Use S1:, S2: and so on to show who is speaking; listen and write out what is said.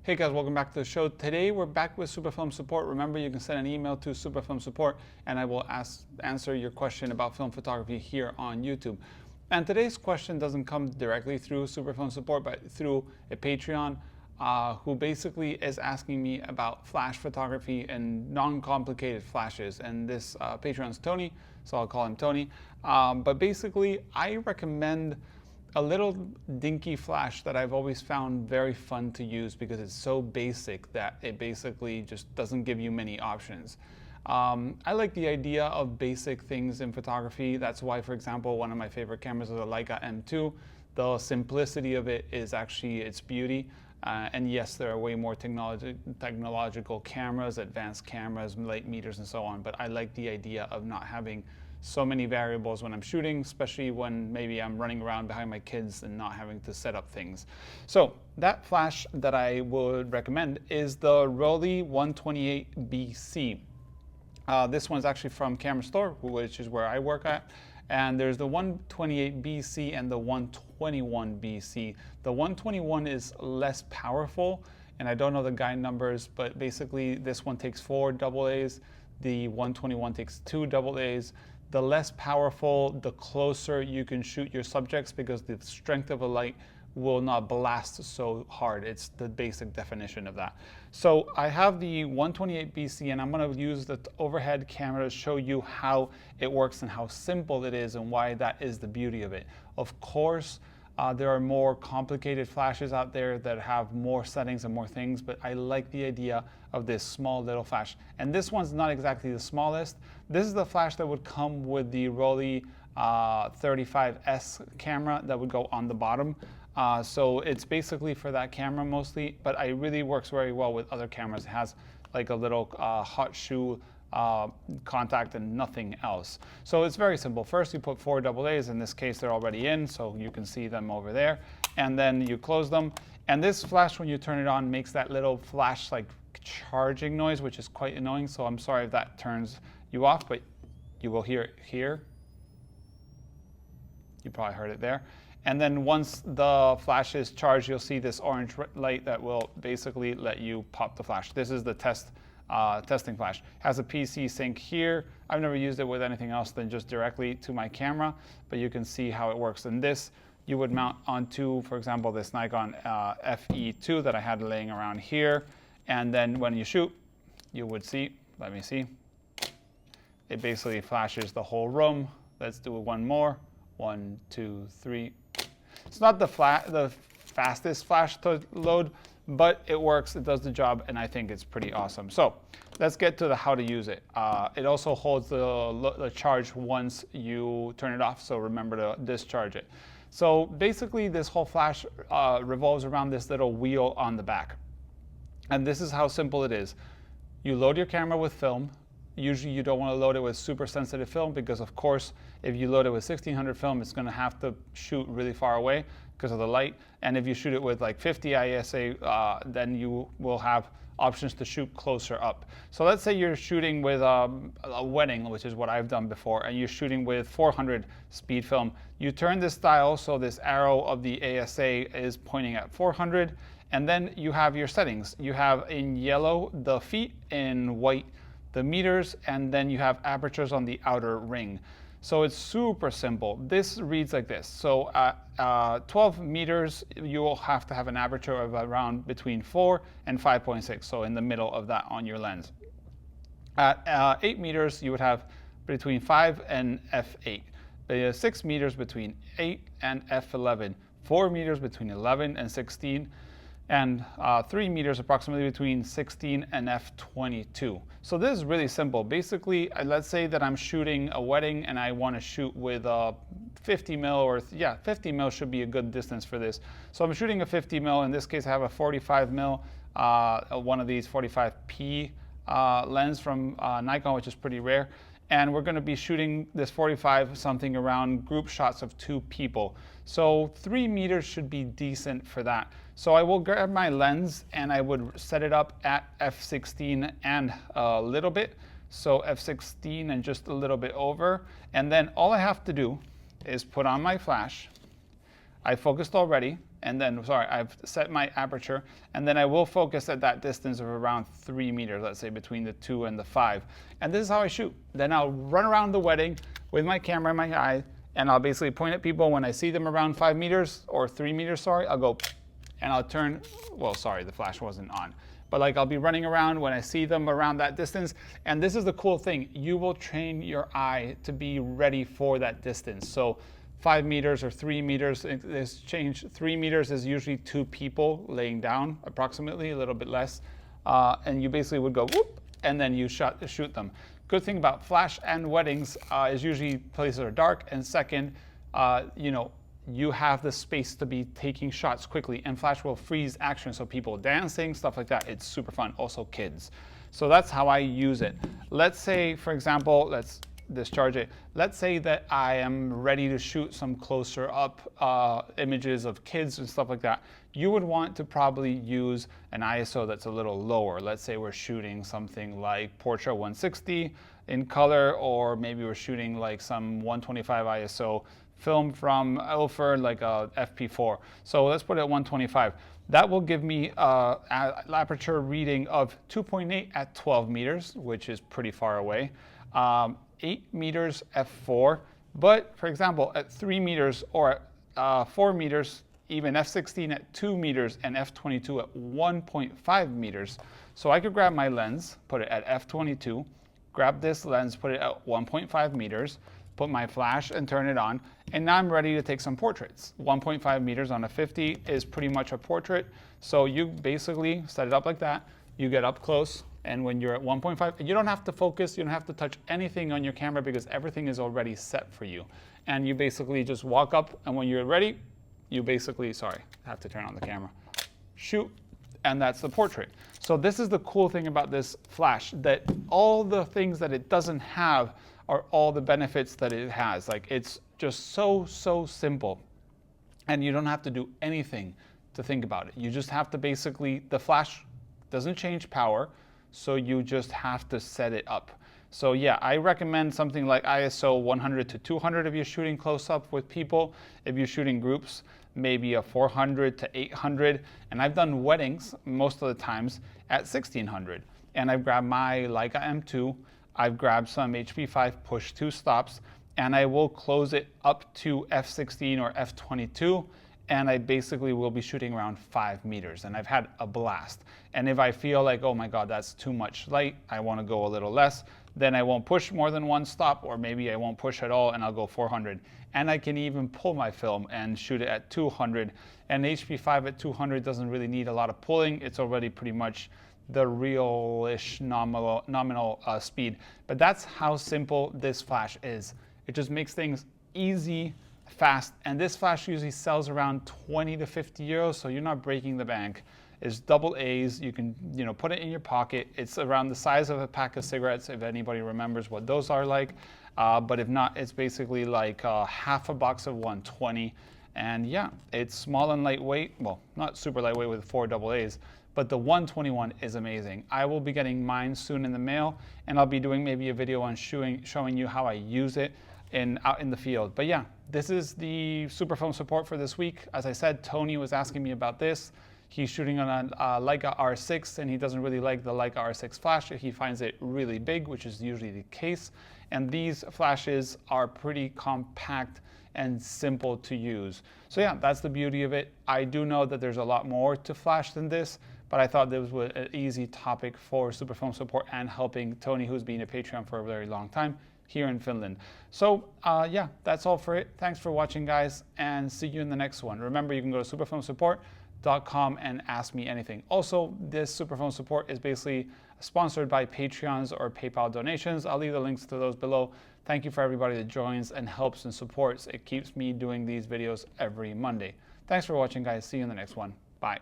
S1: Hey guys, welcome back to the show. Today we're back with Superfilm support. Remember, you can send an email to Superfilm support and I will answer your question about film photography here on YouTube. And today's question doesn't come directly through Superfilm support, but through a Patreon who basically is asking me about flash photography and non-complicated flashes. And this Patreon's Tony, so I'll call him Tony. But basically, I recommend a little dinky flash that I've always found very fun to use because it's so basic that it basically just doesn't give you many options. I like the idea of basic things in photography. That's why, for example, one of my favorite cameras is a Leica M2. The simplicity of it is actually its beauty. And yes, there are way more technological cameras, advanced cameras, light meters, and so on. But I like the idea of not having so many variables when I'm shooting, especially when maybe I'm running around behind my kids and not having to set up things. So that flash that I would recommend is the Rollei 128BC. This one's actually from Camera Store, which is where I work at. And there's the 128BC and the 121BC. The 121 is less powerful, and I don't know the guide numbers, but basically this one takes 4 AA's. The 121 takes 2 AA's. The less powerful, the closer you can shoot your subjects because the strength of a light will not blast so hard. It's the basic definition of that. So I have the 128BC and I'm going to use the overhead camera to show you how it works and how simple it is and why that is the beauty of it. Of course, there are more complicated flashes out there that have more settings and more things, but I like the idea of this small little flash. And this one's not exactly the smallest. This is the flash that would come with the Rollei 35S camera that would go on the bottom. So it's basically for that camera mostly, but it really works very well with other cameras. It has like a little hot shoe contact and nothing else. So it's very simple. First you put 4 AA's, in this case they're already in, so you can see them over there, and then you close them. And this flash, when you turn it on, makes that little flash like charging noise, which is quite annoying, so I'm sorry if that turns you off, but you will hear it here. You probably heard it there. And then once the flash is charged, you'll see this orange light that will basically let you pop the flash. This is the testing flash. It has a PC sync here. I've never used it with anything else than just directly to my camera, but you can see how it works. And this you would mount onto, for example, this Nikon FE2 that I had laying around here. And then when you shoot, you would see, let me see, it basically flashes the whole room. Let's do one more. 1, 2, 3. It's not the fastest flash to load, but it works, it does the job, and I think it's pretty awesome. So let's get to the how to use it. It also holds the charge once you turn it off, so remember to discharge it. So basically this whole flash revolves around this little wheel on the back. And this is how simple it is. You load your camera with film. Usually you don't want to load it with super sensitive film because, of course, if you load it with 1600 film, it's going to have to shoot really far away because of the light. And if you shoot it with like 50 ISA, then you will have options to shoot closer up. So let's say you're shooting with a wedding, which is what I've done before, and you're shooting with 400 speed film. You turn this dial so this arrow of the ASA is pointing at 400, and then you have your settings. You have in yellow the feet, in white the meters, and then you have apertures on the outer ring. So it's super simple. This reads like this. So at 12 meters, you will have to have an aperture of around between 4 and 5.6, so in the middle of that on your lens. At 8 meters, you would have between 5 and f8. 6 meters between 8 and f11. 4 meters between 11 and 16. And 3 meters approximately between 16 and f22. So this is really simple. Basically, let's say that I'm shooting a wedding and I want to shoot with a 50 mil, or 50 mil should be a good distance for this. So I'm shooting a 50 mil. In this case, I have a 45 mil, one of these 45P lens from Nikon, which is pretty rare. And we're going to be shooting this 45 something around group shots of 2 people. So 3 meters should be decent for that. So I will grab my lens and I would set it up at f16 and a little bit. So f16 and just a little bit over. And then all I have to do is put on my flash. I focused already, and then, sorry, I've set my aperture, and then I will focus at that distance of around 3 meters, let's say between the 2 and the 5. And this is how I shoot. Then I'll run around the wedding with my camera in my eye, and I'll basically point at people when I see them around 5 meters or 3 meters, sorry, I'll go, and I'll turn, well, sorry, the flash wasn't on. But like I'll be running around when I see them around that distance. And this is the cool thing. You will train your eye to be ready for that distance. So 5 meters or 3 meters, this change, 3 meters is usually 2 people laying down, approximately, a little bit less. And you basically would go whoop, and then you shoot them. Good thing about flash and weddings is usually places are dark. And second, you know, you have the space to be taking shots quickly, and flash will freeze action. So people dancing, stuff like that, it's super fun. Also kids. So that's how I use it. Let's say, for example, let's discharge it. Let's say that I am ready to shoot some closer up images of kids and stuff like that. You would want to probably use an ISO that's a little lower. Let's say we're shooting something like Portra 160 in color, or maybe we're shooting like some 125 ISO film from Ilford, like a Fp4. So let's put it at 125. That will give me an aperture reading of 2.8 at 12 meters, which is pretty far away. 8 meters f4, but for example, at 3 meters or at 4 meters, even f16 at 2 meters and f22 at 1.5 meters. So I could grab my lens, put it at f22, grab this lens, put it at 1.5 meters, put my flash and turn it on, and now I'm ready to take some portraits. 1.5 meters on a 50 is pretty much a portrait. So you basically set it up like that, you get up close, and when you're at 1.5, you don't have to focus, you don't have to touch anything on your camera because everything is already set for you. And you basically just walk up, and when you're ready, you basically, sorry, I have to turn on the camera, shoot, and that's the portrait. So this is the cool thing about this flash, that all the things that it doesn't have are all the benefits that it has. Like, it's just so simple, and you don't have to do anything to think about it. You just have to basically, the flash doesn't change power, so you just have to set it up. So yeah, I recommend something like ISO 100 to 200 if you're shooting close up with people. If you're shooting groups, maybe a 400 to 800. And I've done weddings most of the times at 1600. And I've grabbed my Leica M2, I've grabbed some HP5 push 2 stops, and I will close it up to f16 or f22. And I basically will be shooting around 5 meters, and I've had a blast. And if I feel like, oh my God, that's too much light, I want to go a little less, then I won't push more than 1 stop, or maybe I won't push at all and I'll go 400. And I can even pull my film and shoot it at 200. And HP5 at 200 doesn't really need a lot of pulling. It's already pretty much the real-ish nominal speed. But that's how simple this flash is. It just makes things easy, fast, and this flash usually sells around 20 to 50 euros, so you're not breaking the bank. It's double A's. You can, you know, put it in your pocket. It's around the size of a pack of cigarettes, if anybody remembers what those are like. But if not, it's basically like half a box of 120. And yeah, it's small and lightweight. Well, not super lightweight with 4 double A's, but the 121 is amazing. I will be getting mine soon in the mail, and I'll be doing maybe a video on showing you how I use it out in the field. But yeah, this is the super film support for this week. As I said, Tony was asking me about this. He's shooting on a Leica R6, and he doesn't really like the Leica R6 flash. He finds it really big, which is usually the case. And these flashes are pretty compact and simple to use. So yeah, that's the beauty of it. I do know that there's a lot more to flash than this, but I thought this was an easy topic for super film support and helping Tony, who's been a Patreon for a very long time here in Finland. So yeah, that's all for it. Thanks for watching, guys, and see you in the next one. Remember, you can go to superfilmsupport.com and ask me anything. Also, this Superfilm support is basically sponsored by Patreons or PayPal donations. I'll leave the links to those below. Thank you for everybody that joins and helps and supports. It keeps me doing these videos every Monday. Thanks for watching, guys. See you in the next one. Bye.